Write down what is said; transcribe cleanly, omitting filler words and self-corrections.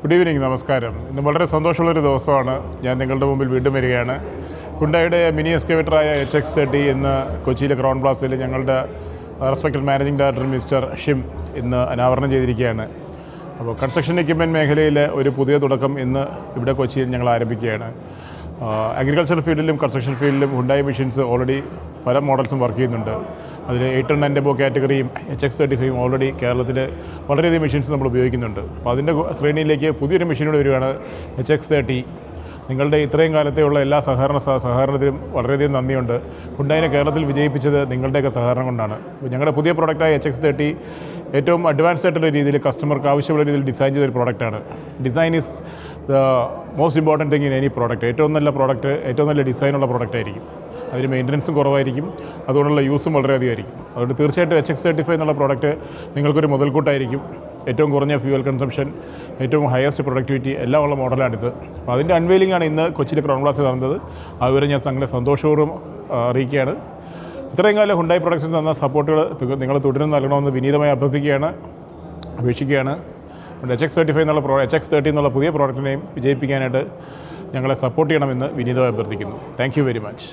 Good evening, നമസ്കാരം. ഇന്ന് വളരെ സന്തോഷമുള്ളൊരു ദിവസമാണ്. ഞാൻ നിങ്ങളുടെ മുമ്പിൽ വീണ്ടും വരികയാണ്. ഹുണ്ടായുടെ മിനി എക്സ്കവേറ്ററായ HX30 ഇന്ന് കൊച്ചിയിലെ ക്രൗൺ പ്ലാസയിൽ ഞങ്ങളുടെ റെസ്പെക്റ്റഡ് മാനേജിംഗ് ഡയറക്ടർ മിസ്റ്റർ ഷിം ഇന്ന് അനാവരണം ചെയ്തിരിക്കുകയാണ്. അപ്പോൾ കൺസ്ട്രക്ഷൻ എക്യുപ്മെൻറ്റ് മേഖലയിൽ ഒരു പുതിയ തുടക്കം ഇന്ന് ഇവിടെ കൊച്ചിയിൽ ഞങ്ങൾ ആരംഭിക്കുകയാണ്. അഗ്രികൾച്ചർ ഫീൽഡിലും കൺസ്ട്രക്ഷൻ ഫീൽഡിലും ഹുണ്ടായി മെഷീൻസ് ഓൾറെഡി പല മോഡൽസും വർക്ക് ചെയ്യുന്നുണ്ട്. അതിൽ 8 and above കാറ്റഗറിയും HX35 ഓൾറെഡി കേരളത്തിൽ വളരെയധികം മെഷീൻസ് നമ്മൾ ഉപയോഗിക്കുന്നുണ്ട്. അപ്പോൾ അതിൻ്റെ ശ്രേണിയിലേക്ക് പുതിയൊരു മെഷീനോട് വരികയാണ് HX30. നിങ്ങളുടെ ഇത്രയും കാലത്തെയുള്ള എല്ലാ സഹകരണത്തിലും വളരെയധികം നന്ദിയുണ്ട്. ഹുണ്ടായിനെ കേരളത്തിൽ വിജയിപ്പിച്ചത് നിങ്ങളുടെയൊക്കെ സഹകരണം കൊണ്ടാണ്. അപ്പോൾ ഞങ്ങളുടെ പുതിയ പ്രോഡക്റ്റായ HX30 ഏറ്റവും അഡ്വാൻസ്ഡ് ആയിട്ടുള്ള രീതിയിൽ കസ്റ്റമർക്ക് ആവശ്യമുള്ള രീതിയിൽ ഡിസൈൻ ചെയ്തൊരു പ്രോഡക്റ്റാണ്. Design is the most important thing in any product. ഏറ്റവും നല്ല പ്രോഡക്റ്റ്, ഏറ്റവും നല്ല ഡിസൈനുള്ള പ്രോഡക്റ്റ് ആയിരിക്കും. അതിന് മെയിൻ്റനൻസും കുറവായിരിക്കും, അതുകൊണ്ടുള്ള യൂസും വളരെയധികമായിരിക്കും. അതുകൊണ്ട് തീർച്ചയായിട്ടും HX35 എന്നുള്ള പ്രോഡക്റ്റ് നിങ്ങൾക്കൊരു മുതൽക്കൂട്ടായിരിക്കും. ഏറ്റവും കുറഞ്ഞ ഫ്യൂവൽ കൺസംഷൻ, ഏറ്റവും ഹയസ്റ്റ് പ്രൊഡക്ടിവിറ്റി എല്ലാം ഉള്ള മോഡലാണിത്. അപ്പോൾ അതിൻ്റെ അൺവെയിലിംഗ് ആണ് ഇന്ന് കൊച്ചിയിലെ ക്രൗൺ പ്ലാസയിൽ നടന്നത്. അതുവരെ ഞാൻ അങ്ങനെ സന്തോഷപൂർവ്വം അറിയിക്കുകയാണ്. ഇത്രയും കാലം ഹുണ്ടായി പ്രൊഡക്ട്സിന് തന്ന സപ്പോർട്ടുകൾ നിങ്ങൾ തുടർന്ന് നൽകണമെന്ന് വിനീതമായി അപേക്ഷിക്കുകയാണ്. HX30 എന്നുള്ള പുതിയ പ്രോഡക്റ്റിനെയും വിജയിപ്പിക്കാനായിട്ട് ഞങ്ങളെ സപ്പോർട്ട് ചെയ്യണമെന്ന് വിനീതമായി അഭ്യർത്ഥിക്കുന്നു. Thank you very much.